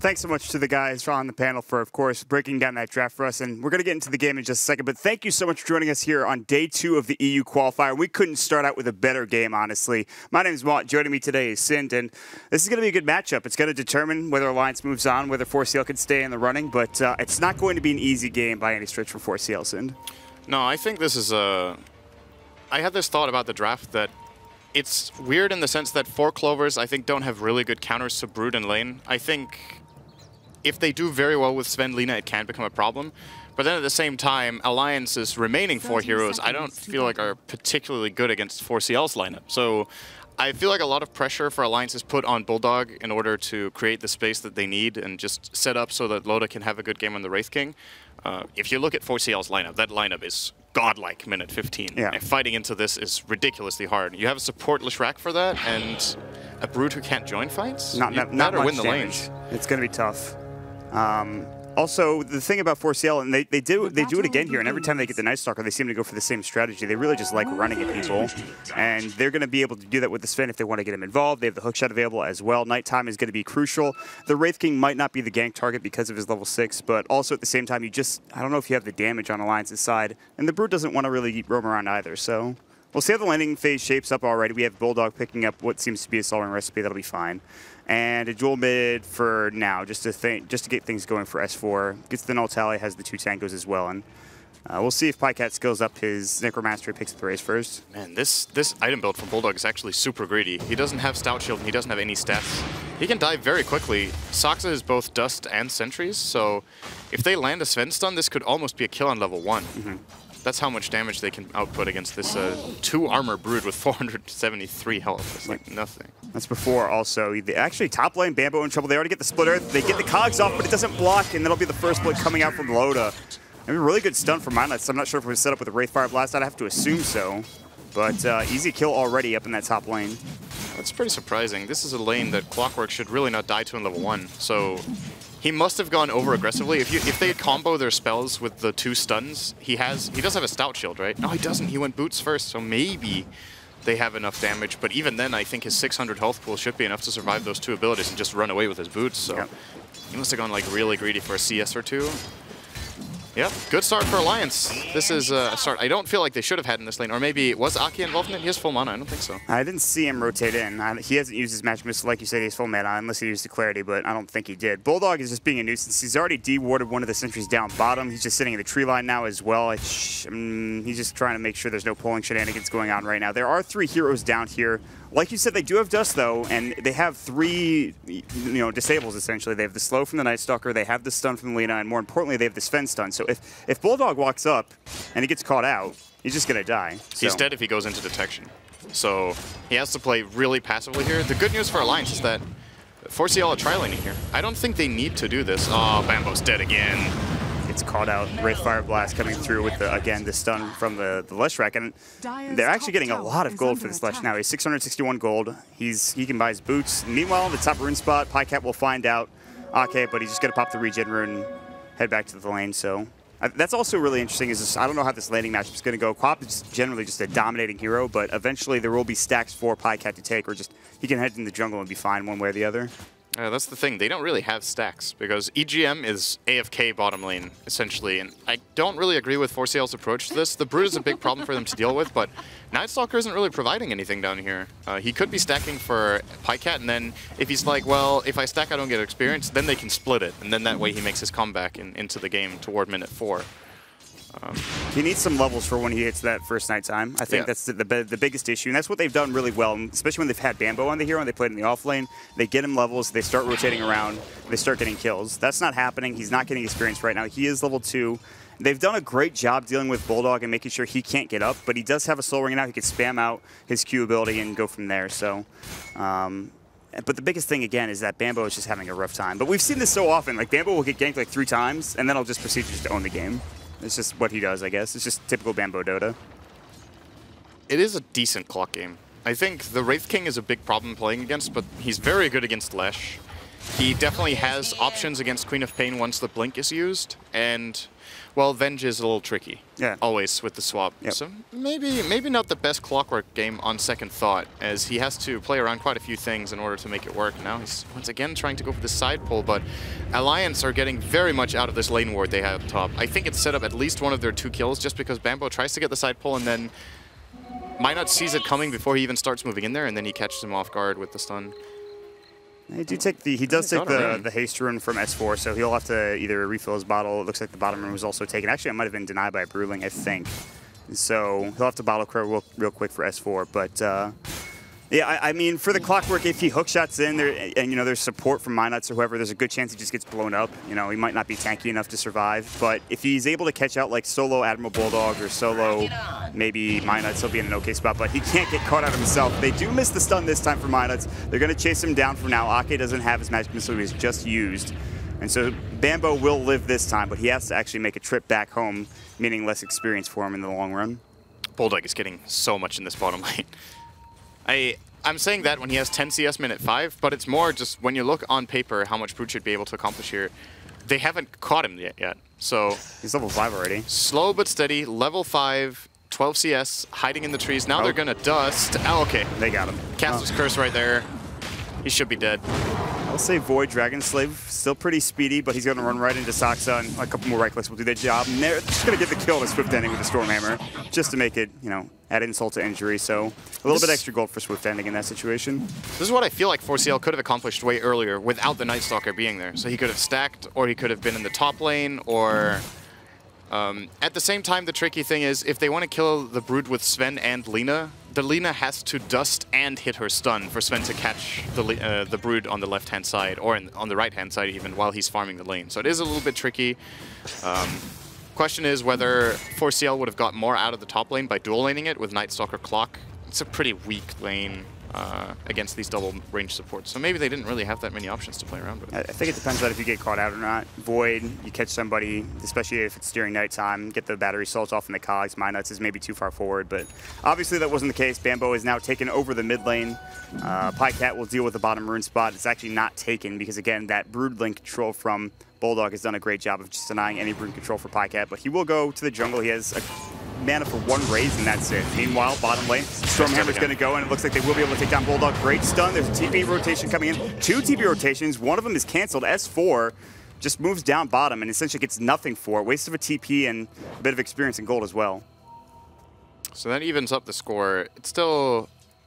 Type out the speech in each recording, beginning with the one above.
Thanks so much to the guys on the panel for, of course, breaking down that draft for us. And we're going to get into the game in just a second. But thank you so much for joining us here on day 2 of the EU qualifier. We couldn't start out with a better game, honestly. My name is Mott. Joining me today is Sind. And this is going to be a good matchup. It's going to determine whether Alliance moves on, whether 4CL can stay in the running. But it's not going to be an easy game by any stretch for 4CL, Sind. No, I think this is a... I had this thought about the draft that it's weird in the sense that 4 Clovers, I think, don't have really good counters to Brood and Lane. I think if they do very well with Sven, Lina, it can become a problem. But then at the same time, Alliance's remaining 4 heroes, I don't feel like are particularly good against 4CL's lineup. So I feel like a lot of pressure for Alliance is put on Bulldog in order to create the space that they need and just set up so that Loda can have a good game on the Wraith King. If you look at 4CL's lineup, that lineup is godlike minute 15. Yeah. And fighting into this is ridiculously hard. You have a support Leshrac for that, and a Brood who can't join fights? Not much win the damage. lanes. It's going to be tough. Also, the thing about 4CL, and they do it again here, and every time they get the Night Stalker, they seem to go for the same strategy. They really just like running at people, and they're going to be able to do that with the Sven if they want to get him involved. They have the hookshot available as well. Nighttime is going to be crucial. The Wraith King might not be the gank target because of his level 6, but also at the same time, I don't know if you have the damage on Alliance's side, and the Brood doesn't want to really roam around either, so we'll see how the landing phase shapes up already. We have Bulldog picking up what seems to be a Sol Ring recipe. That'll be fine. And a dual mid for now, just to get things going for S4. Gets the null tally, has the 2 tangos as well, and we'll see if Pycat skills up his Necromastery, picks up the race first. Man, this item build from Bulldog is actually super greedy. He doesn't have Stout Shield, and he doesn't have any stats. He can die very quickly. Soxa is both Dust and Sentries, so if they land a Sven stun, this could almost be a kill on level 1. Mm-hmm. That's how much damage they can output against this 2 armor Brood with 473 health. It's like nothing. That's before also. Actually, top lane, Bambo in trouble. They already get the splitter. They get the cogs off, but it doesn't block, and that'll be the first blood coming out from Loda. I mean, really good stun from Mindless. I'm not sure if it was set up with a Wraithfire Blast. I'd have to assume so. But easy kill already up in that top lane. That's pretty surprising. This is a lane that Clockwork should really not die to in level 1. So he must have gone over aggressively. If they combo their spells with the 2 stuns, he does have a Stout Shield, right? No, he doesn't. He went Boots first, so maybe they have enough damage. But even then, I think his 600 health pool should be enough to survive those 2 abilities and just run away with his Boots. So yep. He must have gone like really greedy for a CS or 2. Yep, good start for Alliance. This is a start I don't feel like they should have had in this lane. Or maybe, was Aki involved in it? He has full mana, I don't think so. I didn't see him rotate in. He hasn't used his magic missile, like you said, he has full mana, unless he used the clarity, but I don't think he did. Bulldog is just being a nuisance. He's already de-warded one of the sentries down bottom. He's just sitting in the tree line now as well. He's just trying to make sure there's no pulling shenanigans going on right now. There are 3 heroes down here. Like you said, they do have Dust, though, and they have 3, disables, essentially. They have the slow from the Night Stalker, they have the stun from Lina, and more importantly, they have the Sven stun. So if Bulldog walks up and he gets caught out, he's just going to die. So. He's dead if he goes into detection. So he has to play really passively here. The good news for Alliance is that 4CL are tri-laning here. I don't think they need to do this. Oh, Bambo's dead again. It's caught out. Wraithfire Blast coming through with, again, the stun from the Leshrac. And they're actually getting a lot of gold for this Lesh now. He's 661 gold. He can buy his boots. Meanwhile, the top rune spot, Pycat will find out. Okay, but he's just going to pop the regen rune and head back to the lane. So that's also really interesting. I don't know how this laning matchup is going to go. Quap is generally just a dominating hero, but eventually there will be stacks for Pycat to take, or just he can head in the jungle and be fine one way or the other. That's the thing. They don't really have stacks because EGM is AFK bottom lane, essentially. And I don't really agree with 4CL's approach to this. The Brood is a big problem for them to deal with, but Night Stalker isn't really providing anything down here. He could be stacking for Pycat, and then if he's like, well, if I stack, I don't get experience, then they can split it. And then that way he makes his comeback into the game toward minute 4. He needs some levels for when he hits that first nighttime. I think that's the biggest issue, and that's what they've done really well, especially when they've had Bambo on the hero and they played in the off lane. They get him levels, they start rotating around, they start getting kills. That's not happening. He's not getting experience right now. He is level 2. They've done a great job dealing with Bulldog and making sure he can't get up, but he does have a Soul Ring now. He can spam out his Q ability and go from there. So, but the biggest thing, again, is that Bambo is just having a rough time. But we've seen this so often. Like, Bambo will get ganked like 3 times, and then he'll just proceed to own the game. It's just what he does, I guess. It's just typical Bambo Dota. It is a decent clock game. I think the Wraith King is a big problem playing against, but he's very good against Lesh. He definitely has options against Queen of Pain once the Blink is used, and well, Venge is a little tricky. Yeah. Always with the swap. Yep. So maybe not the best Clockwork game on second thought, as he has to play around quite a few things in order to make it work. Now he's once again trying to go for the side pull, but Alliance are getting very much out of this lane ward they have up top. I think it's set up at least one of their 2 kills just because Bambo tries to get the side pull and then Minot sees it coming before he even starts moving in there, and then he catches him off guard with the stun. He does take the haste rune from S4, so he'll have to either refill his bottle. It looks like the bottom rune was also taken. Actually, it might have been denied by Bruling, I think. So he'll have to bottle crow real quick for S4. But yeah, I mean, for the Clockwork, if he hookshots in there, and you know there's support from Minots or whoever, there's a good chance he just gets blown up. You know, he might not be tanky enough to survive. But if he's able to catch out like solo Admiral Bulldog or solo maybe Minots, he'll be in an okay spot. But he can't get caught out himself. They do miss the stun this time for Minots. They're going to chase him down for now. Ake doesn't have his magic missile he's just used. And so Bambo will live this time, but he has to actually make a trip back home, meaning less experience for him in the long run. Bulldog is getting so much in this bottom lane. I'm saying that when he has 10 CS minute 5, but it's more just when you look on paper how much Brute should be able to accomplish here. They haven't caught him yet. So he's level 5 already. Slow but steady, level 5, 12 CS, hiding in the trees. Now they're gonna dust. Oh, okay. They got him. Caster's Curse right there. He should be dead. I'll say Void Dragon Slave, still pretty speedy, but he's going to run right into Soxa, and a couple more right clicks will do their job. And they're just going to get the kill to Swift Ending with the Stormhammer, just to make it, you know, add insult to injury. So a little bit extra gold for Swift Ending in that situation. This is what I feel like 4CL could have accomplished way earlier without the Night Stalker being there. So he could have stacked, or he could have been in the top lane, or... at the same time, the tricky thing is, if they want to kill the Brood with Sven and Lina, the Lina has to dust and hit her stun for Sven to catch the Brood on the left-hand side, or on the right-hand side even, while he's farming the lane. So it is a little bit tricky. Question is whether 4CL would have got more out of the top lane by dual laning it with Night Stalker Clock. It's a pretty weak lane against these double range supports. So maybe they didn't really have that many options to play around with. I think it depends on if you get caught out or not. Void, you catch somebody, especially if it's during nighttime, get the battery salts off in the cogs. Minots is maybe too far forward, but obviously that wasn't the case. Bambo is now taken over the mid lane. Pycat will deal with the bottom rune spot. It's actually not taken because, again, that Brood link control from Bulldog has done a great job of just denying any Brood control for Pycat, but he will go to the jungle. He has a mana for 1 raise, and that's it. Meanwhile, bottom lane, Stormhammer's going to go, and it looks like they will be able to take down Bulldog. Great stun. There's a TP rotation coming in. 2 TP rotations. One of them is canceled. S4 just moves down bottom and essentially gets nothing for it. Waste of a TP and a bit of experience in gold as well. So that evens up the score. I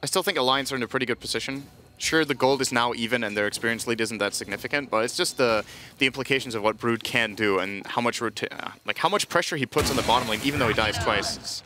still think Alliance are in a pretty good position. Sure, the gold is now even and their experience lead isn't that significant, but it's just the implications of what Brood can do and how much how much pressure he puts on the bottom lane, even though he dies twice.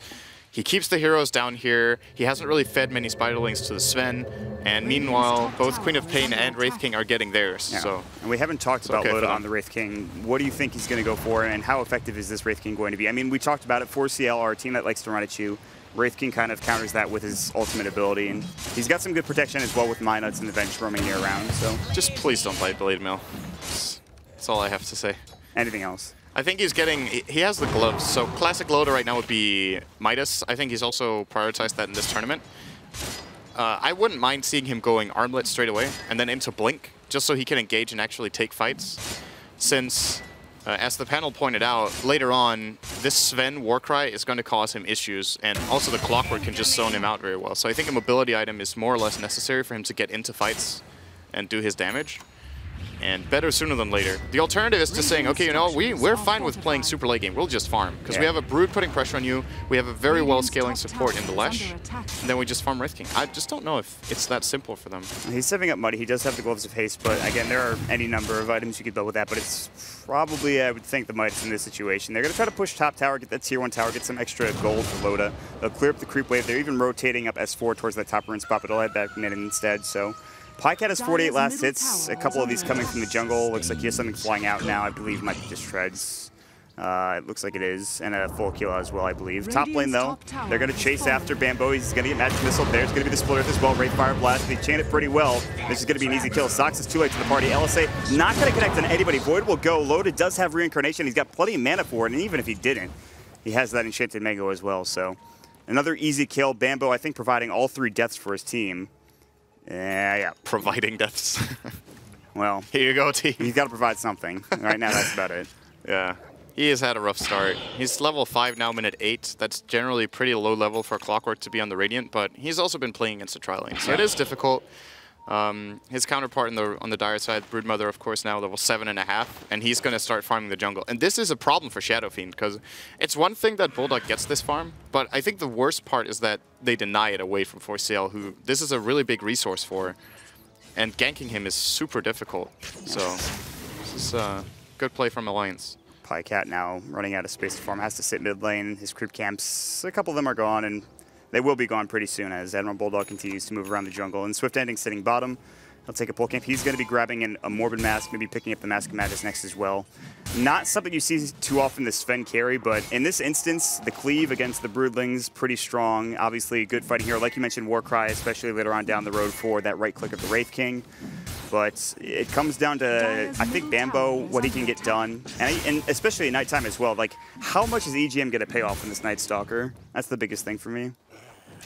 He keeps the heroes down here. He hasn't really fed many Spiderlings to the Sven, and meanwhile, both Queen of Pain and Wraith King are getting theirs. Yeah. So, and we haven't talked about Loda on the Wraith King. What do you think he's going to go for, and how effective is this Wraith King going to be? I mean, we talked about it. 4CL are a team that likes to run at you. Wraith King kind of counters that with his ultimate ability, and he's got some good protection as well with Minots and the Venge roaming near around, so... Just please don't play Blade Mill. That's all I have to say. Anything else? I think he's getting... He has the gloves, so classic Loda right now would be Midas. I think he's also prioritized that in this tournament. I wouldn't mind seeing him going Armlet straight away, and then into Blink, just so he can engage and actually take fights, since... as the panel pointed out, later on, this Sven Warcry is going to cause him issues, and also the Clockwork can just zone him out very well. So I think a mobility item is more or less necessary for him to get into fights and do his damage. And better sooner than later. The alternative is just saying, okay, you know, we're fine with playing super late game. We'll just farm. Because we have a Brood putting pressure on you, we have a very well-scaling support in the Lesh, and then we just farm Wraith King. I just don't know if it's that simple for them. He's saving up Muddy. He does have the Gloves of Haste, but again, there are any number of items you could build with that, but it's probably, I would think, the Midas in this situation. They're going to try to push top tower, get that tier 1 tower, get some extra gold for Loda. They'll clear up the creep wave. They're even rotating up S4 towards that top rune spot, but they'll head back mid instead, so... Pycat has 48 last hits, a couple of these coming from the jungle. Looks like he has something flying out now. I believe it might be just Treads. It looks like it is, and a full kill as well, I believe. Top lane, though, they're going to chase after Bambo. He's going to get Magic Missile. There's going to be the Splitter as well. Wraith Fire Blast. They chain it pretty well. This is going to be an easy kill. Sox is too late to the party. LSA not going to connect on anybody. Void will go. Loda does have Reincarnation. He's got plenty of mana for it, and even if he didn't, he has that Enchanted Mango as well. So another easy kill. Bambo, I think, providing all 3 deaths for his team. Yeah. Providing deaths. Well, here you go, team. He's got to provide something. Right now, that's about it. Yeah. He has had a rough start. He's level 5 now, minute 8. That's generally pretty low level for Clockwork to be on the Radiant, but he's also been playing against the tri-lane, so it is difficult. His counterpart on the Dire side, Broodmother, of course, now level 7.5, and he's going to start farming the jungle. And this is a problem for Shadow Fiend, because it's one thing that Bulldog gets this farm, but I think the worst part is that they deny it away from 4CL, who this is a really big resource for, and ganking him is super difficult. So this is a good play from Alliance. Pycat now running out of space to farm, has to sit mid lane. His creep camps, a couple of them are gone, and they will be gone pretty soon as Admiral Bulldog continues to move around the jungle. And Swift Ending sitting bottom. He'll take a pull camp. He's going to be grabbing a Morbid Mask, maybe picking up the Mask of Madness next as well. Not something you see too often, the Sven carry, but in this instance, the cleave against the Broodlings, pretty strong. Obviously, a good fighting hero. Like you mentioned, Warcry, especially later on down the road for that right click of the Wraith King. But it comes down to, I think, Bambo, what he can get done. And especially at nighttime as well. Like, how much is EGM going to pay off in this Night Stalker? That's the biggest thing for me.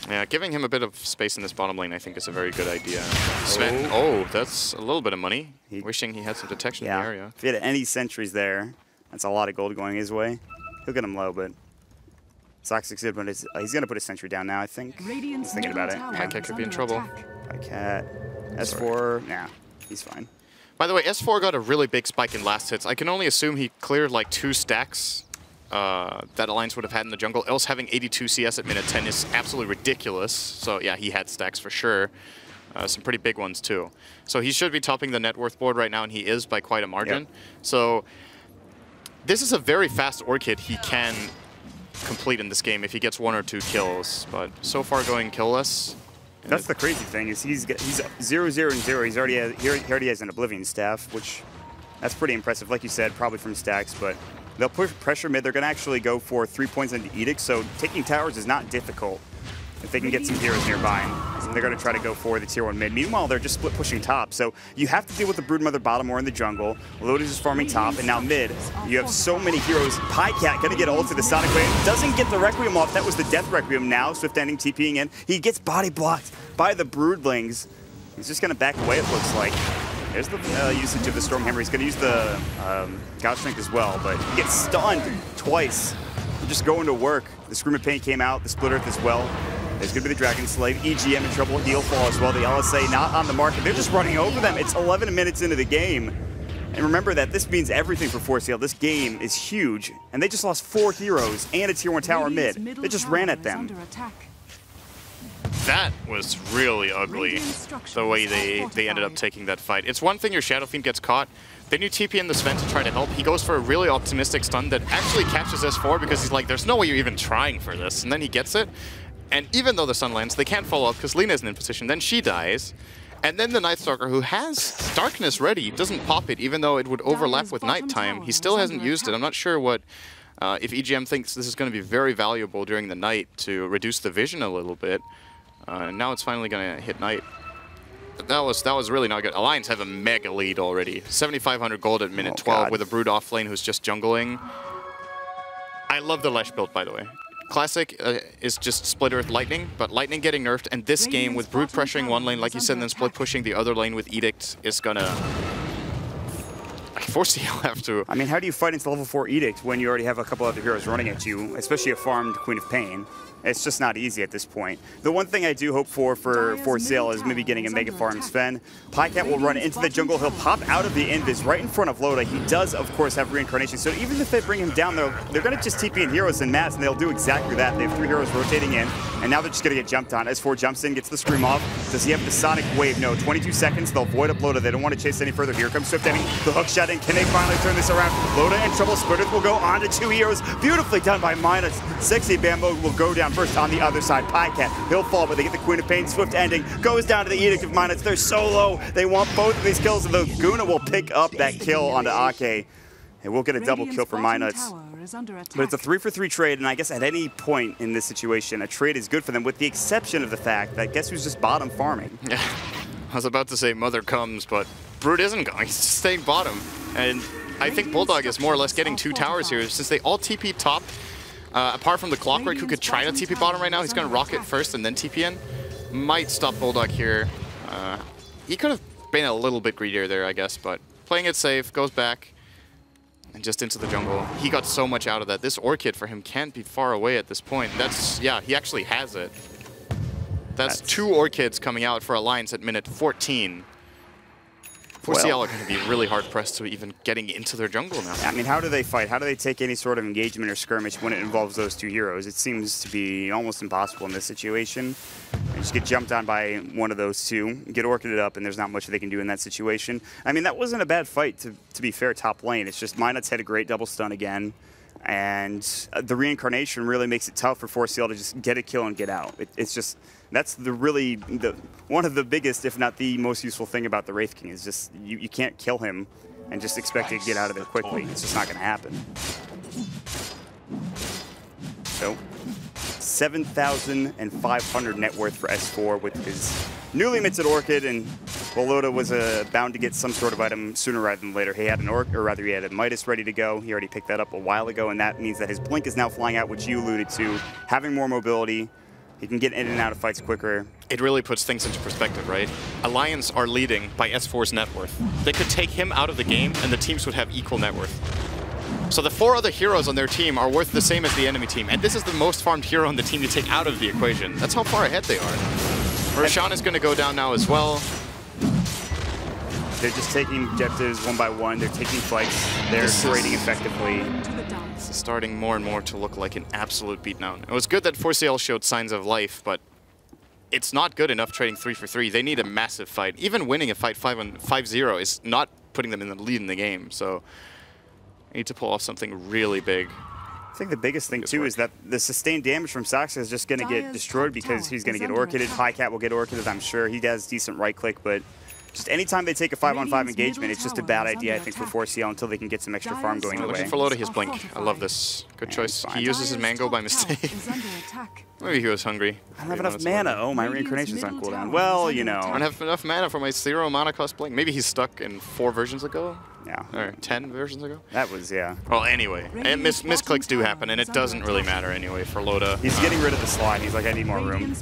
Yeah, giving him a bit of space in this bottom lane, I think, is a very good idea. Sven, oh, that's a little bit of money. Wishing he had some detection in the area. If he had any sentries there, that's a lot of gold going his way. He'll get him low, but Soxic's good, but he's going to put a sentry down now, I think. He's thinking about it. Pycat could be in trouble. Pycat. S4, nah, he's fine. By the way, S4 got a really big spike in last hits. I can only assume he cleared like 2 stacks that Alliance would have had in the jungle. Else having 82 CS at minute 10 is absolutely ridiculous. So yeah, he had stacks for sure. Some pretty big ones too. So he should be topping the net worth board right now, and he is by quite a margin. Yep. So this is a very fast Orchid he can complete in this game if he gets 1 or 2 kills. But so far going killless. That's the crazy thing is he's 0, 0, and 0. He already has an Oblivion Staff, which that's pretty impressive. Like you said, probably from stacks, but they'll push pressure mid. They're going to actually go for 3 points into Edict, so taking towers is not difficult if they can get some heroes nearby. They're going to try to go for the tier 1 mid. Meanwhile, they're just split pushing top, so you have to deal with the Broodmother bottom or in the jungle. Lotus is farming top, and now mid, you have so many heroes. Pycat going to get ult to the Sonic Wave. Doesn't get the Requiem off. That was the Death Requiem. Now Swift Ending TPing in. He gets body blocked by the Broodlings. He's just going to back away, it looks like. There's the usage of the Stormhammer. He's going to use the God Strength as well, but he gets stunned twice. They're just going to work. The Scream of Pain came out, the Split Earth as well. There's going to be the Dragon Slave. EGM in trouble, Heal Fall as well. The LSA not on the market. They're just running over them. It's 11 minutes into the game. And remember that this means everything for 4CL. This game is huge. And they just lost 4 heroes and a tier 1 tower mid. They just ran at them. That was really ugly, the way they ended up taking that fight. It's one thing your Shadow Fiend gets caught, then you TP in the Sven to try to help. He goes for a really optimistic stun that actually catches S4 because he's like, there's no way you're even trying for this. And then he gets it. And even though the stun lands, they can't follow up because Lina isn't in position. Then she dies. And then the Night Stalker, who has Darkness ready, doesn't pop it, even though it would overlap with nighttime. He still hasn't used it. I'm not sure what... if EGM thinks this is going to be very valuable during the night to reduce the vision a little bit. Now it's finally going to hit night. But that was really not good. Alliance have a mega lead already. 7,500 gold at minute 12 with a Brood off lane who's just jungling. I love the Lesh build, by the way. Classic is just Split Earth Lightning, but Lightning getting nerfed, and this game with Brood pressuring one lane, like you said, and then split pushing the other lane with Edict is gonna... 4CL have to... I mean, how do you fight into level 4 Edict when you already have a couple other heroes running at you, especially a farmed Queen of Pain? It's just not easy at this point. The one thing I do hope for 4CL is maybe getting a Mega Farm Sven. Pycat will run into the jungle. He'll pop out of the Invis right in front of Loda. He does, of course, have Reincarnation. So even if they bring him down, they're going to just TP in heroes in mass, and they'll do exactly that. They have 3 heroes rotating in, and now they're just going to get jumped on. S4 jumps in, gets the Scream off. Does he have the Sonic Wave? No. 22 seconds. They'll void up Loda. They don't want to chase any further. Here comes Swift Ending. The hook shot in. Can they finally turn this around? Loda in trouble. Splitters will go on to 2 heroes. Beautifully done by Minus. Sexy Bambo will go down first on the other side. Pycat, he'll fall, but they get the Queen of Pain. Swift Ending goes down to the Edict of Minus. They're so low. They want both of these kills, and the Guna will pick up that kill onto Ake. And we'll get a double kill for Minuts. But it's a 3-for-3 trade, and I guess at any point in this situation, a trade is good for them, with the exception of the fact that guess who's just bottom farming? Yeah, I was about to say Mother comes, but Brood isn't going. He's just staying bottom. And I think Bulldog is more or less getting 2 towers here, since they all TP top. Apart from the Clockwork, who could try to TP bottom right now, he's going to rocket first and then TP in. Might stop Bulldog here. He could have been a little bit greedier there, I guess, but playing it safe, goes back. And just into the jungle. He got so much out of that. This Orchid for him can't be far away at this point. That's, yeah, he actually has it. That's 2 Orchids coming out for Alliance at minute 14. 4CL are going to be really hard-pressed to even getting into their jungle now. I mean, how do they fight? How do they take any sort of engagement or skirmish when it involves those 2 heroes? It seems to be almost impossible in this situation. They just get jumped on by one of those 2, get Orchided up, and there's not much they can do in that situation. I mean, that wasn't a bad fight, to be fair, top lane. It's just Minut's had a great double stun again, and the reincarnation really makes it tough for 4CL to just get a kill and get out. It's just... That's one of the biggest, if not the most useful thing about the Wraith King is just you can't kill him and just expect to get out of there quickly. It's just not going to happen. So, 7,500 net worth for S4 with his newly minted Orchid, and LoDA was bound to get some sort of item sooner rather than later. He had an Orc, or rather he had a Midas ready to go. He already picked that up a while ago, and that means that his Blink is now flying out, which you alluded to, having more mobility. He can get in and out of fights quicker. It really puts things into perspective, right? Alliance are leading by S4's net worth. They could take him out of the game, and the teams would have equal net worth. So the 4 other heroes on their team are worth the same as the enemy team, and this is the most farmed hero on the team to take out of the equation. That's how far ahead they are. Roshan is going to go down now as well. They're just taking objectives one by one. They're taking fights. They're trading effectively. This is starting more and more to look like an absolute beatdown. It was good that 4CL showed signs of life, but it's not good enough trading 3 for 3. They need a massive fight. Even winning a fight 5-0 is not putting them in the lead in the game. So they need to pull off something really big. I think the biggest thing, too, is that the sustained damage from Saxa is just going to get destroyed because he's going to get Orchided. Highcat will get Orchided, I'm sure. He has decent right-click, but just anytime they take a 5-on-5 engagement, it's just a bad idea, I think, for 4CL until they can get some extra farm going their way. Looking for LoDA, his Blink. I love this. Good choice. He uses his Mango by mistake. Maybe he was hungry. I don't have enough mana. Oh, my reincarnation's on cooldown. Well, you know. I don't have enough mana for my 0 mana cost Blink. Maybe he's stuck in 4 versions ago? Yeah. Or 10 versions ago? That was, yeah. Well, anyway. And misclicks do happen, and it doesn't really matter anyway for LoDA. He's getting rid of the slot. He's like, I need more room.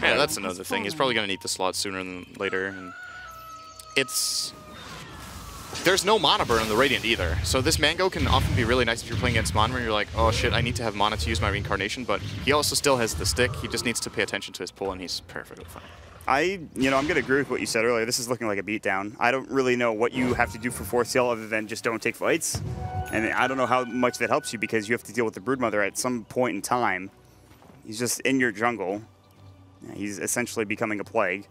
Yeah, that's another thing. He's probably going to need the slot sooner than later. And there's no mana burn on the Radiant either. So this Mango can often be really nice if you're playing against Mon, where you're like, oh shit, I need to have mana to use my reincarnation, but he also still has the stick. He just needs to pay attention to his pull, and he's perfectly fine. I'm going to agree with what you said earlier. This is looking like a beatdown. I don't really know what you have to do for 4CL other than just don't take fights. And I don't know how much that helps you because you have to deal with the Broodmother at some point in time. He's just in your jungle. He's essentially becoming a plague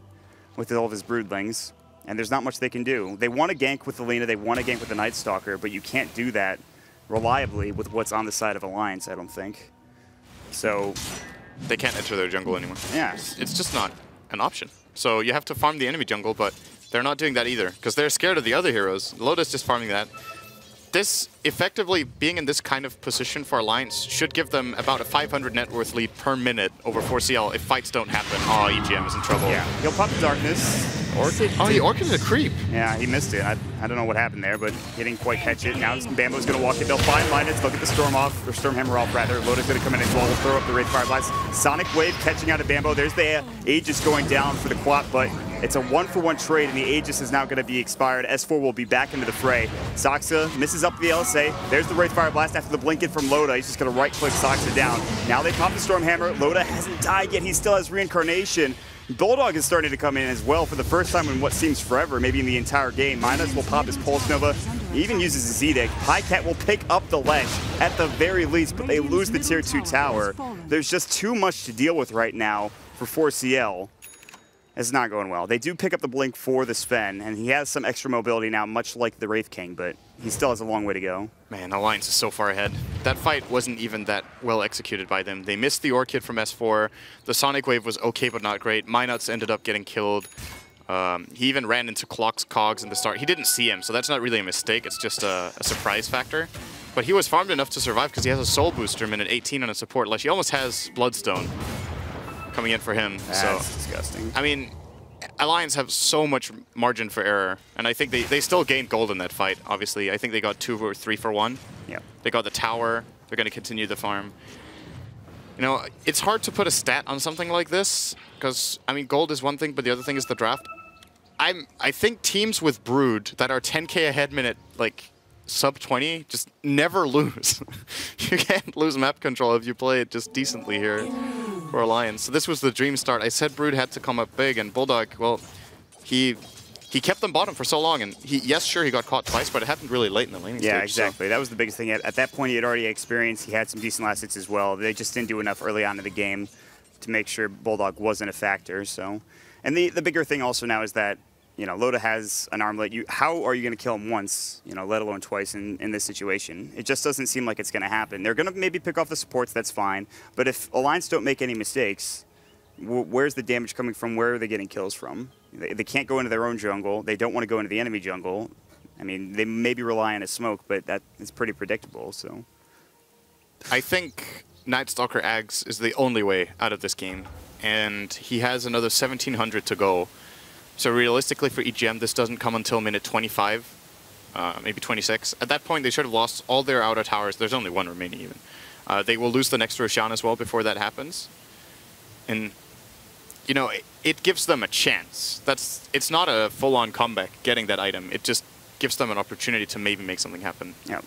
with all of his broodlings. And there's not much they can do. They want to gank with the Lina, they want to gank with the Night Stalker, but you can't do that reliably with what's on the side of Alliance, I don't think. So they can't enter their jungle anymore. Yeah. It's just not an option. So you have to farm the enemy jungle, but they're not doing that either, because they're scared of the other heroes. LoDA's just farming that. This, effectively, being in this kind of position for Alliance should give them about a 500 net worth lead per minute over 4CL if fights don't happen. Oh, EGM is in trouble. Yeah, he'll pop the Darkness. Orchid. Oh, he Orchided a creep. Yeah, he missed it. I don't know what happened there, but he didn't quite catch it. Now Bambo's going to walk it. They'll find Linus. They'll get the Storm off, or Stormhammer off, rather. LoDA's going to come in as well. We'll throw up the Wraith Fire Blast. Sonic Wave catching out of Bambo. There's the Aegis going down for the Quap, but it's a 1-for-1 trade, and the Aegis is now going to be expired. S4 will be back into the fray. Saxa misses up the LSA. There's the Wraith Fire Blast after the Blink-In from LoDA. He's just going to right-click Saxa down. Now they pop the Stormhammer. LoDA hasn't died yet. He still has reincarnation. Bulldog is starting to come in as well for the first time in what seems forever, maybe in the entire game. Minus will pop his Pulse Nova. He even uses his Z-Deck. Highcat will pick up the ledge at the very least, but they lose the Tier 2 tower. There's just too much to deal with right now for 4CL. It's not going well. They do pick up the Blink for the Sven, and he has some extra mobility now, much like the Wraith King, but he still has a long way to go. Man, Alliance is so far ahead. That fight wasn't even that well executed by them. They missed the Orchid from S4. The Sonic Wave was okay, but not great. Minuts ended up getting killed. He even ran into Cogs in the start. He didn't see him, so that's not really a mistake. It's just a surprise factor. But he was farmed enough to survive because he has a Soul Booster minute 18 on a support ledge. He almost has Bloodstone coming in for him. That's disgusting. I mean, Alliance have so much margin for error, and I think they still gained gold in that fight, obviously. I think they got 2 or 3 for 1. Yeah. They got the tower. They're going to continue the farm. You know, it's hard to put a stat on something like this, because, I mean, gold is one thing, but the other thing is the draft. I think teams with Brood that are 10k ahead minute, like, sub 20, just never lose. You can't lose map control if you play it just decently here for Alliance. So this was the dream start. I said Brood had to come up big, and Bulldog, well, he kept them bottom for so long, and yes, sure, he got caught twice, but it happened really late in the laning stage. Yeah, exactly. So. That was the biggest thing. At that point, he had already experienced. He had some decent last hits as well. They just didn't do enough early on in the game to make sure Bulldog wasn't a factor. So, and the bigger thing also now is that, you know, Loda has an armlet. How are you going to kill him once, you know, let alone twice in this situation? It just doesn't seem like it's going to happen. They're going to maybe pick off the supports, that's fine. But if Alliance don't make any mistakes, where's the damage coming from? Where are they getting kills from? They can't go into their own jungle. They don't want to go into the enemy jungle. I mean, they maybe rely on a smoke, but that is pretty predictable, so. I think Night Stalker Ags is the only way out of this game. And he has another 1700 to go. So realistically for EGM, this doesn't come until minute 25, maybe 26. At that point, they should have lost all their outer towers. There's only one remaining even. They will lose the next Roshan as well before that happens. And, you know, it gives them a chance. It's not a full-on comeback getting that item. It just gives them an opportunity to maybe make something happen. Yeah.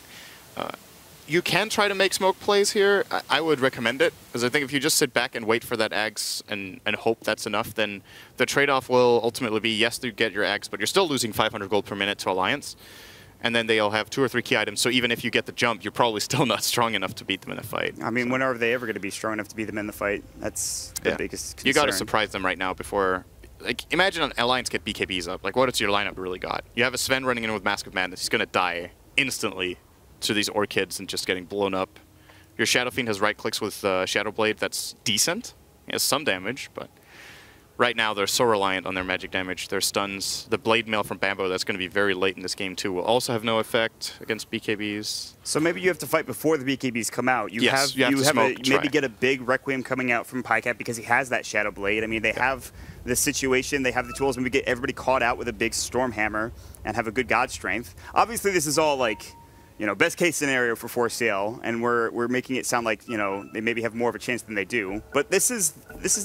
You can try to make smoke plays here. I would recommend it, because I think if you just sit back and wait for that Ags and hope that's enough, then the trade-off will ultimately be, yes, you get your Ags, but you're still losing 500 gold per minute to Alliance. And then they'll have 2 or 3 key items, so even if you get the jump, you're probably still not strong enough to beat them in a fight. I mean, when are they ever going to be strong enough to beat them in the fight? That's the biggest concern. You got to surprise them right now before... Like, imagine an Alliance get BKBs up. Like, what is your lineup really got? You have a Sven running in with Mask of Madness. He's going to die instantly to these Orchids and just getting blown up. Your Shadow Fiend has right clicks with Shadow Blade. That's decent. He has some damage, but right now they're so reliant on their magic damage. Their stuns, the Blade Mail from Bambo, that's going to be very late in this game too, will also have no effect against BKBs. So maybe you have to fight before the BKBs come out. You have to maybe get a big Requiem coming out from Pycat because he has that Shadow Blade. I mean, they have the situation, they have the tools. Maybe get everybody caught out with a big Storm Hammer and have a good God Strength. Obviously, this is all like, you know, best case scenario for 4CL, and we're making it sound like, you know, they maybe have more of a chance than they do. But this is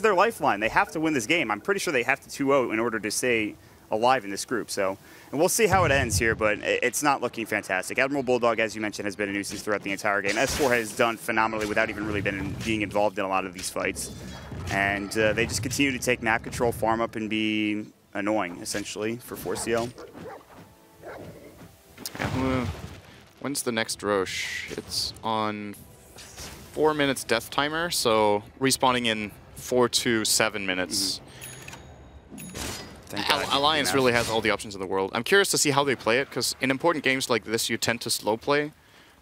their lifeline. They have to win this game. I'm pretty sure they have to 2-0 in order to stay alive in this group. So, and we'll see how it ends here, but it's not looking fantastic. Admiral Bulldog, as you mentioned, has been a nuisance throughout the entire game. S4 has done phenomenally without even really being involved in a lot of these fights. And they just continue to take map control, farm up, and be annoying, essentially, for 4CL. When's the next Roche? It's on 4 minutes death timer, so respawning in 4 to 7 minutes. Alliance really has all the options in the world. I'm curious to see how they play it, because in important games like this, you tend to slow play.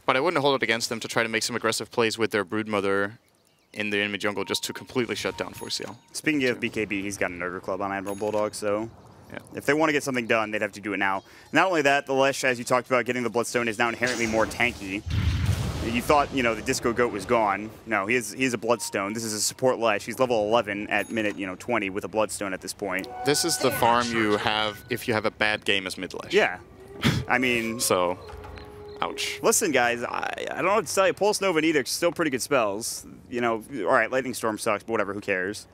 But I wouldn't hold it against them to try to make some aggressive plays with their Broodmother in the enemy jungle just to completely shut down 4CL. Speaking of BKB, he's got an Nurgle Club on Admiral Bulldog, so yeah. If they want to get something done, they'd have to do it now. Not only that, the Lesh, as you talked about, getting the Bloodstone is now inherently more tanky. You thought, you know, the Disco Goat was gone. No, he's a Bloodstone. This is a support Lesh. He's level 11 at minute, 20 with a Bloodstone at this point. This is the farm you have if you have a bad game as mid-Lesh. Yeah. I mean... So, ouch. Listen, guys, I don't know what to tell you. Pulse Nova and Edict, still pretty good spells. You know, all right, Lightning Storm sucks, but whatever, who cares?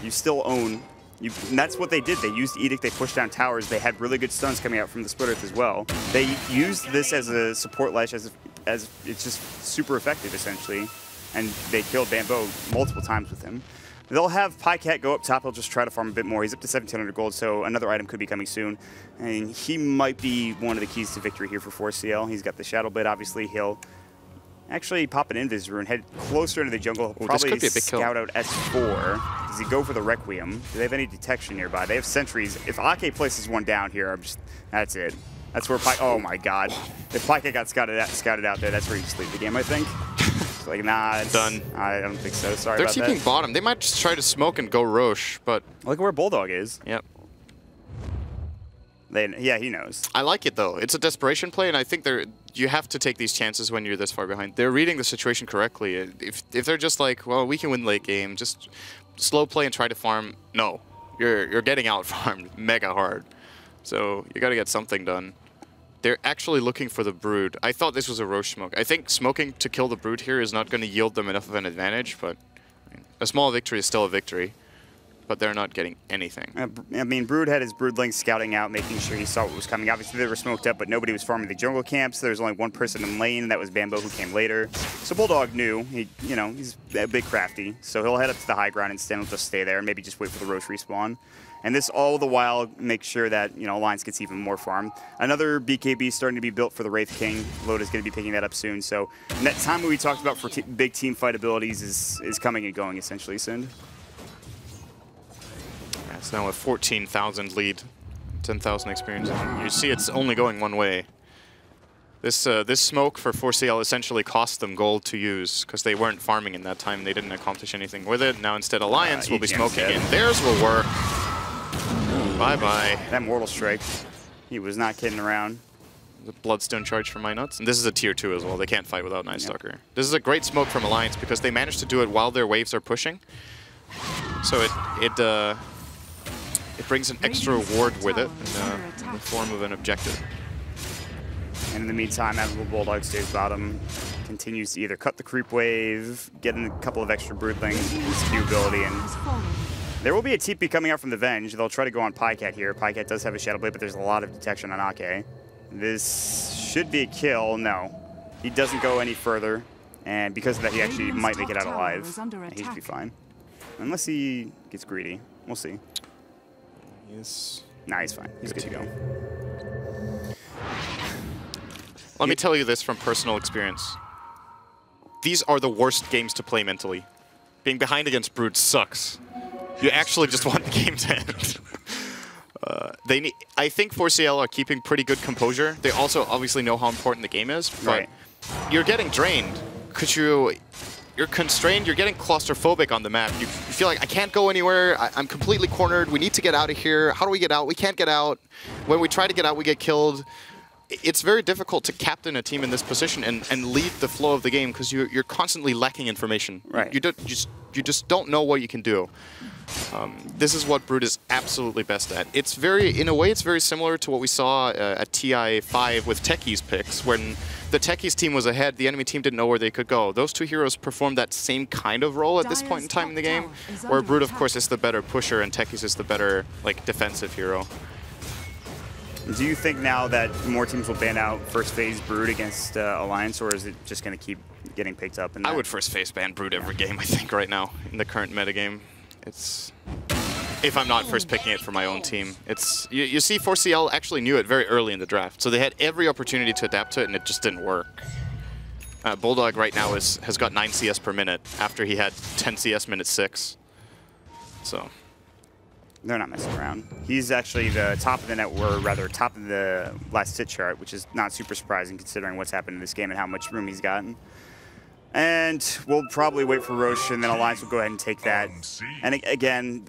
You still own... and that's what they did. They used Edict, they pushed down towers, they had really good stuns coming out from the Split Earth as well. They used this as a support Lesh, as it's just super effective, essentially. And they killed Bambo multiple times with him. They'll have Pycat go up top, he'll just try to farm a bit more. He's up to 1,700 gold, so another item could be coming soon. And he might be one of the keys to victory here for 4CL. He's got the Shadow Blade, obviously. He'll actually pop an Invis Rune, head closer into the jungle. He'll probably scout out S4. Does he go for the Requiem? Do they have any detection nearby? They have sentries. If Ake places one down here, that's it. That's where oh my god. If Pycat got scouted out there, that's where you just leave the game, I think. It's like, nah, it's done. I don't think so. Sorry about that. They're TPing bottom. They might just try to smoke and go Roche, but... Look where Bulldog is. Yep. Yeah, he knows. I like it, though. It's a desperation play, and I think you have to take these chances when you're this far behind. They're reading the situation correctly. If they're just like, well, we can win late game, just slow play and try to farm, no. You're getting out farmed mega hard. So you got to get something done. They're actually looking for the Brood. I thought this was a Roche smoke. I think smoking to kill the Brood here is not going to yield them enough of an advantage, but a small victory is still a victory. but they're not getting anything. I mean, Brood had his Broodling scouting out, making sure he saw what was coming. Obviously, they were smoked up, but nobody was farming the jungle camps. There was only one person in lane, and that was Bambo, who came later. So Bulldog knew. He's a bit crafty, so he'll head up to the high ground and Stan will just stay there and maybe just wait for the Roche respawn. And this all the while makes sure that, Alliance gets even more farm. Another BKB starting to be built for the Wraith King. Loda's going to be picking that up soon. So that time we talked about for big team fight abilities is coming and going, essentially, Sind. Yeah, it's now a 14,000 lead, 10,000 experience. You see it's only going one way. This smoke for 4CL essentially cost them gold to use because they weren't farming in that time. They didn't accomplish anything with it. Now instead Alliance will be smoking and theirs will work. Bye-bye. That Mortal Strike, he was not kidding around. The Bloodstone charge from Minuts. And this is a tier 2 as well. They can't fight without Night Stalker. Yep. This is a great smoke from Alliance because they managed to do it while their waves are pushing. So it brings an extra reward with it in the form of an objective. And in the meantime, Admiral Bulldog stays bottom, continues to either cut the creep wave, get in a couple of extra Broodlings, his Q ability, and there will be a TP coming out from the Venge. They'll try to go on Pycat here. Pycat does have a Shadow Blade, but there's a lot of detection on Ake. This should be a kill. No, he doesn't go any further, and because of that, he actually might make it out alive. He should be fine, unless he gets greedy. We'll see. Nah, he's fine. He's good to go. Let me tell you this from personal experience. These are the worst games to play mentally. Being behind against Brood sucks. You actually just want the game to end. I think 4CL are keeping pretty good composure. They also obviously know how important the game is, but you're getting drained because you're constrained. You're getting claustrophobic on the map. You feel like, I can't go anywhere. I'm completely cornered. We need to get out of here. How do we get out? We can't get out. When we try to get out, we get killed. It's very difficult to captain a team in this position and lead the flow of the game because you're constantly lacking information. Right. You just don't know what you can do. This is what Brood is absolutely best at. In a way, it's very similar to what we saw at TI5 with Techies picks, when the Techies team was ahead, the enemy team didn't know where they could go. Those two heroes performed that same kind of role at this point in time in the game, where Brood, of course, is the better pusher and Techies is the better defensive hero. Do you think now that more teams will ban out first phase Brood against Alliance, or is it just going to keep getting picked up? I would first phase ban Brood every game, I think, right now, in the current metagame. If I'm not first picking it for my own team. You see 4CL actually knew it very early in the draft, so they had every opportunity to adapt to it, and it just didn't work. Bulldog right now has got 9 CS per minute after he had 10 CS minute 6. So they're not messing around. He's actually the top of the net, or rather top of the last hit chart, which is not super surprising considering what's happened in this game and how much room he's gotten. And we'll probably wait for Roche, and then Alliance will go ahead and take that. And again,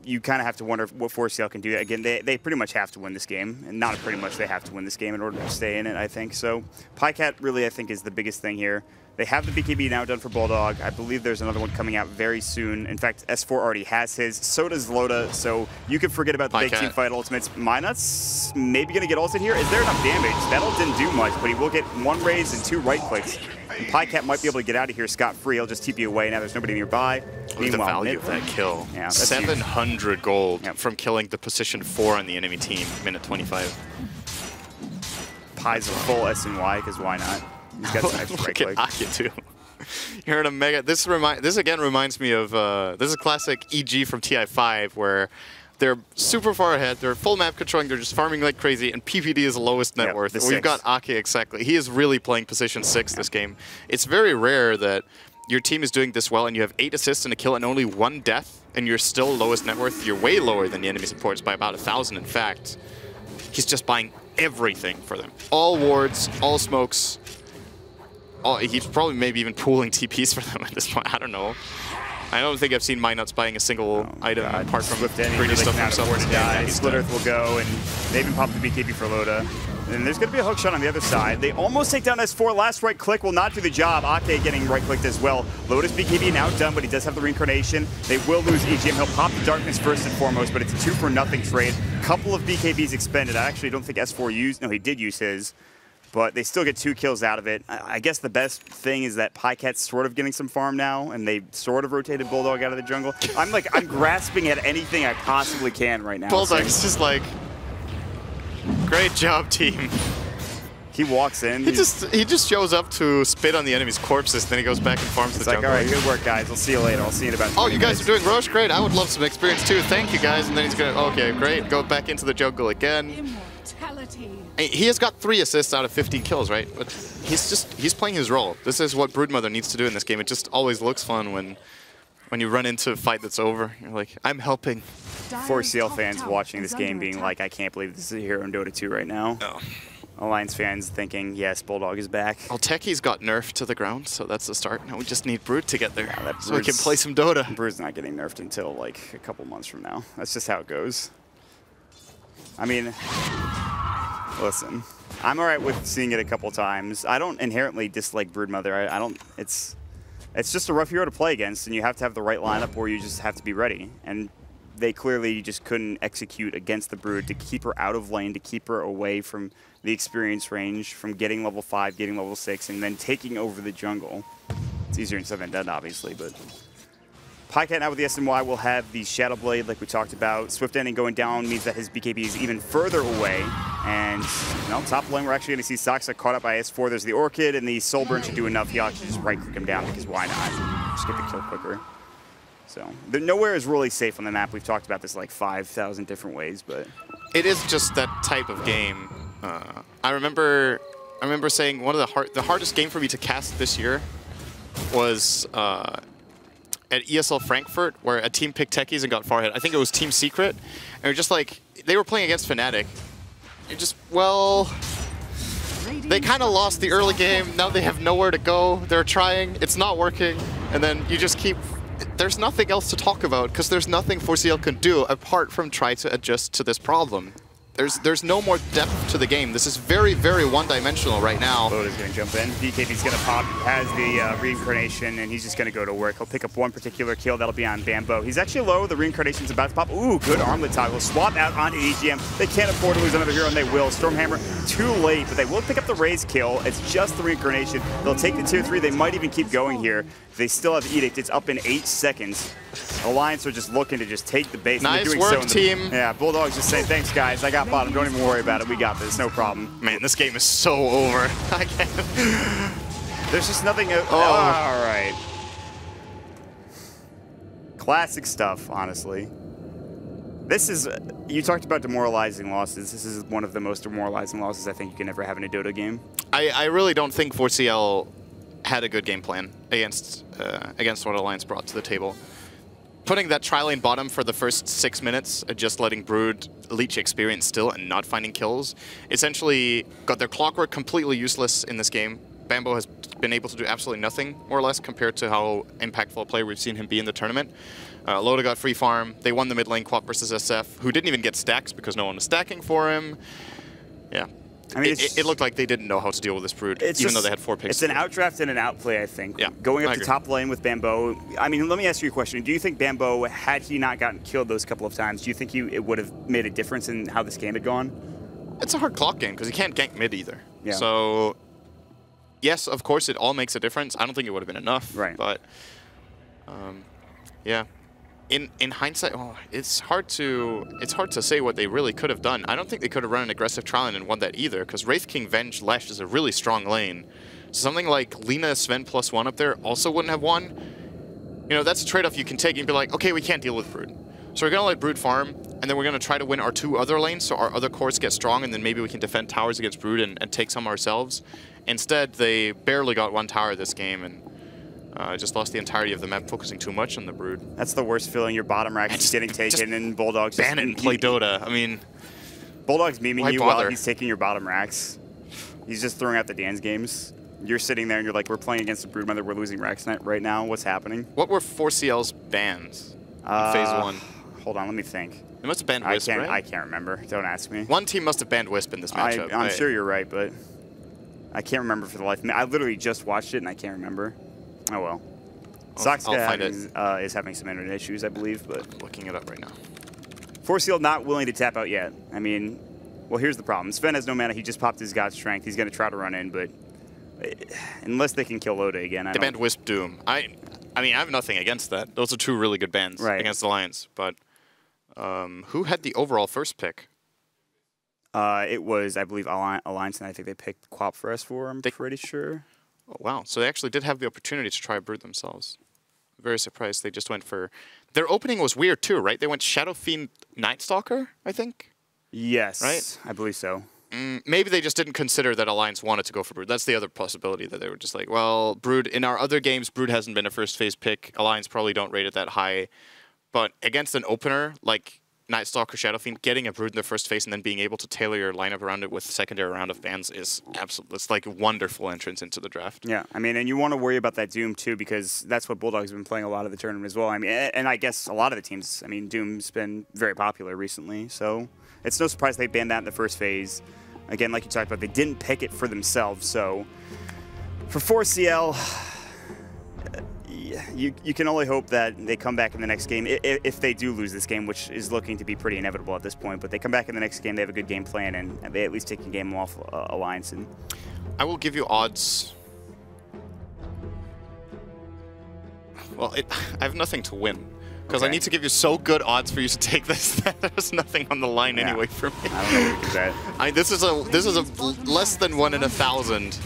you kind of have to wonder what 4CL can do. Again, they pretty much have to win this game. And not pretty much, they have to win this game in order to stay in it, I think. So Pycat really, I think, is the biggest thing here. They have the BKB now done for Bulldog. I believe there's another one coming out very soon. In fact, S4 already has his. So does Loda. So you can forget about the big team fight ultimates. Minut's maybe going to get ulted here. Is there enough damage? That ult didn't do much, but he will get 1 raise and 2 right clicks. And Pycat might be able to get out of here scot-free. He'll just TP away. Now there's nobody nearby. Look at the value of that kill. Yeah, 700 gold from killing the position 4 on the enemy team, minute 25. Py's a full S&Y, because why not? He's got some extra right click. Ake too. You're in a mega. This again reminds me of this is a classic EG from TI5 where they're super far ahead. They're full map controlling. They're just farming like crazy, and PPD is lowest net worth. We've got Ake exactly. He is really playing position 6 this game. It's very rare that your team is doing this well and you have 8 assists and a kill and only 1 death, and you're still lowest net worth. You're way lower than the enemy supports by about 1,000. In fact, he's just buying everything for them. All wards, all smokes. He's probably maybe even pooling TPs for them at this point. I don't know. I don't think I've seen Minuts buying a single item apart from greedy stuff himself. Split Earth will go, and they even pop the BKB for Loda. And there's going to be a hook shot on the other side. They almost take down S4. Last right click will not do the job. Ake getting right clicked as well. Loda's BKB now done, but he does have the reincarnation. They will lose EGM. He'll pop the darkness first and foremost, but it's a 2-for-0 trade. Couple of BKBs expended. I actually don't think S4 used. No, he did use his. But they still get 2 kills out of it. I guess the best thing is that Pycat's sort of getting some farm now, and they sort of rotated Bulldog out of the jungle. I'm grasping at anything I possibly can right now. Bulldog's just like, great job, team. He walks in. He just shows up to spit on the enemy's corpses, then he goes back and farms the jungle. All right, good work, guys. I'll see you later. I'll see you in about 20 Oh, you guys minutes. are doing Roche? Great. I would love some experience too. Thank you, guys. And then he's going to, okay, great. Go back into the jungle again. He has got 3 assists out of 15 kills, right? But he's playing his role. This is what Broodmother needs to do in this game. It just always looks fun when you run into a fight that's over. You're like, I'm helping. 4CL fans watching this game being like, I can't believe this is a hero in Dota 2 right now. No. Alliance fans thinking, yes, Bulldog is back. Well, Techie's got nerfed to the ground, so that's the start. Now we just need Brood to get there, so we Brood's- can play some Dota. Brood's not getting nerfed until like a couple months from now. That's just how it goes. I mean, listen, I'm all right with seeing it a couple times. I don't inherently dislike Broodmother. I don't. It's just a rough hero to play against, and you have to have the right lineup, or you just have to be ready. And they clearly just couldn't execute against the Brood to keep her out of lane, to keep her away from the experience range, from getting level 5, getting level 6, and then taking over the jungle. It's easier in 7 Dead, obviously, but Pycat now with the SNY will have the Shadow Blade, like we talked about. Swift Ending going down means that his BKB is even further away. And top lane, we're actually going to see Saksa caught up by S4. There's the Orchid, and the Soulburn should do enough. He'll actually just right-click him down, because why not? Just get the kill quicker. So nowhere is really safe on the map. We've talked about this like 5,000 different ways, but It is just that type of game. I remember saying one of the hardest game for me to cast this year was at ESL Frankfurt, where a team picked Techies and got far ahead. I think it was Team Secret, and we're just like, they were playing against Fnatic. You're just, well, they kind of lost the early game. Now they have nowhere to go. They're trying. It's not working. And then you just keep... There's nothing else to talk about because there's nothing 4CL can do apart from try to adjust to this problem. There's no more depth to the game. This is very, very one-dimensional right now. Loda's going to jump in. BKB's going to pop, has the reincarnation, and he's just going to go to work. He'll pick up one particular kill. That'll be on Bambo. He's actually low. The reincarnation's about to pop. Ooh, good armlet toggle. Swap out onto EGM. They can't afford to lose another hero, and they will. Stormhammer, too late, but they will pick up the Raze kill. It's just the reincarnation. They'll take the tier 3. They might even keep going here. They still have Edict. It's up in 8 seconds. Alliance are just looking to just take the base. Nice work, team. Yeah, Bulldog's just saying, thanks, guys. I got bottom. Don't even worry about it. We got this. No problem. Man, this game is so over. I can't. There's just nothing. All right. Classic stuff, honestly. This is, you talked about demoralizing losses. This is one of the most demoralizing losses I think you can ever have in a Dota game. I really don't think 4CL had a good game plan against what Alliance brought to the table. Putting that tri-lane bottom for the first 6 minutes, just letting Brood leech experience still and not finding kills, essentially got their clockwork completely useless in this game. Bambo has been able to do absolutely nothing, more or less, compared to how impactful a player we've seen him be in the tournament. Loda got free farm. They won the mid lane Quap versus SF, who didn't even get stacks because no one was stacking for him. Yeah. I mean, it looked like they didn't know how to deal with this Brood, even though they had 4 picks. It's an outdraft and an outplay, I think. Yeah, going up to top lane with Bambo. I mean, let me ask you a question. Do you think Bambo, had he not gotten killed those couple of times, do you think it would have made a difference in how this game had gone? It's a hard clock game because he can't gank mid either. Yeah. So, yes, of course, it all makes a difference. I don't think it would have been enough. Right. But, yeah. In hindsight, it's hard to say what they really could have done. I don't think they could have run an aggressive trial and won that either, because Wraith King Venge Lesh is a really strong lane. So something like Lina Sven +1 up there also wouldn't have won. You know, that's a trade-off you can take and be like, okay, we can't deal with Brood. So we're going to let Brood farm, and then we're going to try to win our 2 other lanes so our other cores get strong, and then maybe we can defend towers against Brood and take some ourselves. Instead, they barely got 1 tower this game, and just lost the entirety of the map, focusing too much on the Brood. That's the worst feeling. Your bottom rack is getting taken, and Bulldog's ban it and play Dota. I mean, Bulldog's memeing you bother? while he's taking your bottom racks. He's just throwing out the dance games. You're sitting there and you're like, we're playing against the Broodmother. We're losing racks right now. What's happening? What were 4CL's bans in Phase 1? Hold on, let me think. They must have banned Wisp, right? I can't remember. Don't ask me. One team must have banned Wisp in this matchup. I'm sure you're right, but I can't remember for the life of me. I literally just watched it and I can't remember. Oh well. Zoxka is having some internet issues, I believe, but I'm looking it up right now. 4CL not willing to tap out yet. I mean, well, here's the problem. Sven has no mana. He just popped his God Strength. He's going to try to run in, but unless they can kill Oda again, They banned Wisp Doom. I mean, I have nothing against that. Those are two really good bans against Alliance. But who had the overall first pick? It was, I believe, Alliance, and I think they picked Quap for S4, I'm pretty sure. Oh, wow. So they actually did have the opportunity to try Brood themselves. Very surprised they just went for... Their opening was weird too, right? They went Shadow Fiend Night Stalker, I think? Yes, right? I believe so. Maybe they just didn't consider that Alliance wanted to go for Brood. That's the other possibility, that they were just like, well, Brood, in our other games, Brood hasn't been a first phase pick. Alliance probably don't rate it that high. But against an opener, like Night Stalker, Shadow Fiend, getting a Brood in the first phase and then being able to tailor your lineup around it with secondary round of bans is absolutely, it's like a wonderful entrance into the draft. Yeah, I mean, and you want to worry about that Doom too, because that's what Bulldog's been playing a lot of the tournament as well. I mean, and I guess a lot of the teams, I mean, Doom's been very popular recently, so it's no surprise they banned that in the first phase. Again, like you talked about, they didn't pick it for themselves, so for 4CL, you can only hope that they come back in the next game, if they do lose this game, which is looking to be pretty inevitable at this point. But they come back in the next game, they have a good game plan, and they at least take a game off Alliance. And I will give you odds. Well, I have nothing to win. Because I need to give you so good odds for you to take this that there's nothing on the line anyway for me. I don't know what to do. This is a less than 1 in 1,000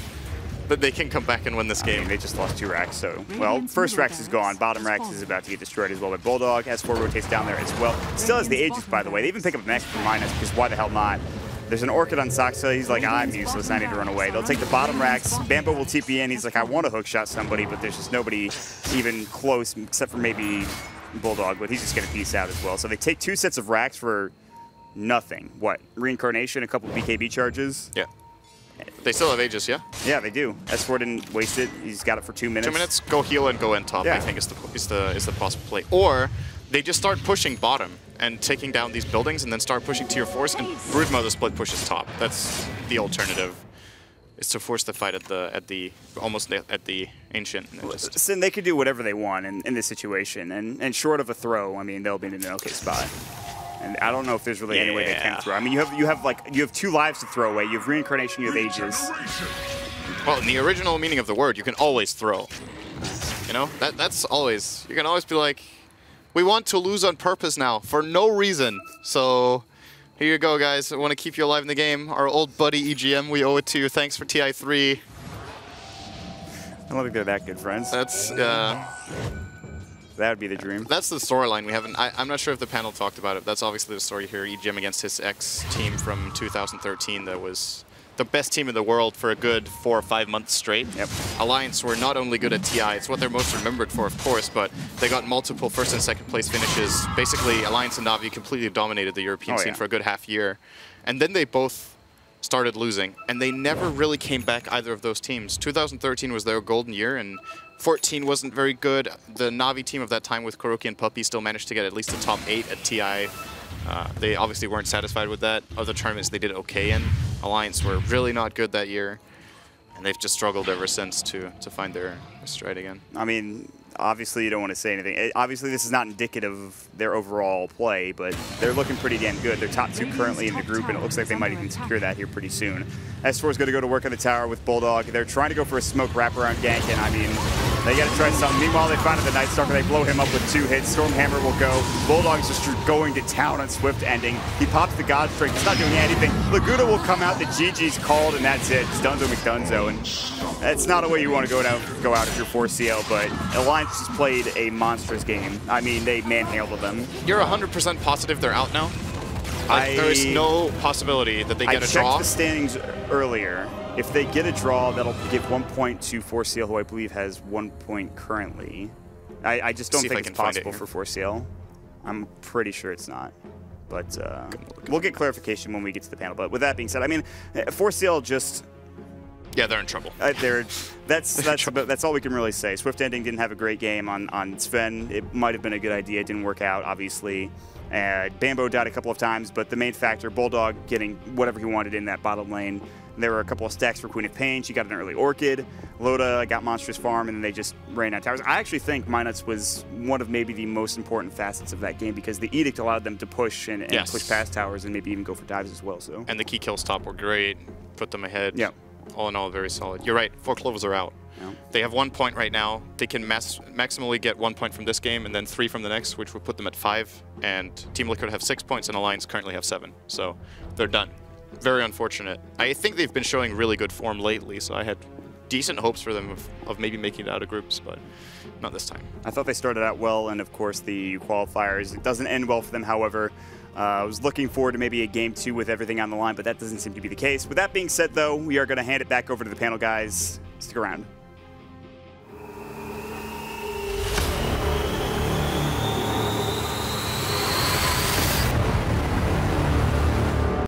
that they can come back and win this game. I mean, they just lost 2 racks, so... Well, first Rax is gone. Bottom Rax is about to get destroyed as well by Bulldog. S4 rotates down there as well. Still has the Aegis, by the way. They even pick up an extra minus, because why the hell not? There's an Orchid on Soxa. He's like, I'm useless. I need to run away. They'll take the bottom Rax. Bambo will TP in. He's like, I want to hookshot somebody, but there's just nobody even close, except for maybe Bulldog, but he's just going to peace out as well. So they take 2 sets of Racks for nothing. What? Reincarnation, a couple BKB charges? Yeah. They still have Aegis, yeah? Yeah, they do. S4 didn't waste it. He's got it for 2 minutes. 2 minutes, go heal and go in top, I think is the possible play. Or they just start pushing bottom and taking down these buildings and then start pushing tier 4s and Broodmother split pushes top. That's the alternative. Is to force the fight at the ancient. Listen, they could do whatever they want in this situation, and short of a throw, I mean, they'll be in an okay spot. And I don't know if there's really any way they can throw. I mean, you have 2 lives to throw away. You have Reincarnation, you have Aegis. Well, in the original meaning of the word, you can always throw. You know, that's always. You can always be like, we want to lose on purpose now for no reason. So. Here you go, guys. I want to keep you alive in the game. Our old buddy EGM, we owe it to you. Thanks for TI3. I don't think they're that good friends. That's, that would be the dream. That's the storyline we haven't... I'm not sure if the panel talked about it. That's obviously the story here. EGM against his ex-team from 2013 that was the best team in the world for a good 4 or 5 months straight. Yep. Alliance were not only good at TI, it's what they're most remembered for, of course, but they got multiple first and second place finishes. Basically, Alliance and Na'Vi completely dominated the European scene for a good half year. And then they both started losing, and they never really came back, either of those teams. 2013 was their golden year, and 14 wasn't very good. The Na'Vi team of that time with Kuroki and Puppy still managed to get at least the top 8 at TI. They obviously weren't satisfied with that. Other tournaments they did okay in. Alliance were really not good that year, and they've just struggled ever since to find their stride again. I mean, obviously you don't want to say anything. Obviously this is not indicative of their overall play, but they're looking pretty damn good. They're top 2 currently in the group, and it looks like they might even secure that here pretty soon. S4 is going to go to work on the tower with Bulldog. They're trying to go for a smoke wraparound gank, and I mean, they got to try something. Meanwhile, they find the Night Stalker. They blow him up with 2 hits. Stormhammer will go. Bulldog's just going to town on Swift ending. He pops the God Strike. He's not doing anything. Laguna will come out. The GG's called, and that's it. It's Dunzo McDunzo, and that's not a way you want to go out if you're 4CL, but Alliance just played a monstrous game. I mean, they manhandled them. You're 100% positive they're out now? There is no possibility that they get a draw? I checked the standings earlier. If they get a draw, that'll give 1 point to 4CL, who I believe has 1 point currently. I just don't think it's possible for 4CL. I'm pretty sure it's not. But we'll get clarification when we get to the panel. But with that being said, I mean, 4CL just... Yeah, they're in trouble. That's all we can really say. Swift Ending didn't have a great game on Sven. It might have been a good idea. It didn't work out, obviously. Bambo died a couple of times, but the main factor, Bulldog getting whatever he wanted in that bottom lane. There were a couple of stacks for Queen of Pain. She got an early Orchid. Loda got Monstrous Farm, and then they just ran out towers. I actually think Minuts was one of maybe the most important facets of that game because the Edict allowed them to push and push past towers and maybe even go for dives as well. So. And the key kills top were great. Put them ahead. Yeah. All in all, very solid. You're right. 4 Clovers are out. Yeah. They have 1 point right now. They can maximally get 1 point from this game and then 3 from the next, which would put them at 5. And Team Liquid have 6 points, and Alliance currently have 7. So they're done. Very unfortunate. I think they've been showing really good form lately, so I had decent hopes for them of maybe making it out of groups, but not this time. I thought they started out well, and of course the qualifiers. It doesn't end well for them, however. I was looking forward to maybe a Game 2 with everything on the line, but that doesn't seem to be the case. With that being said, though, we are going to hand it back over to the panel guys. Stick around.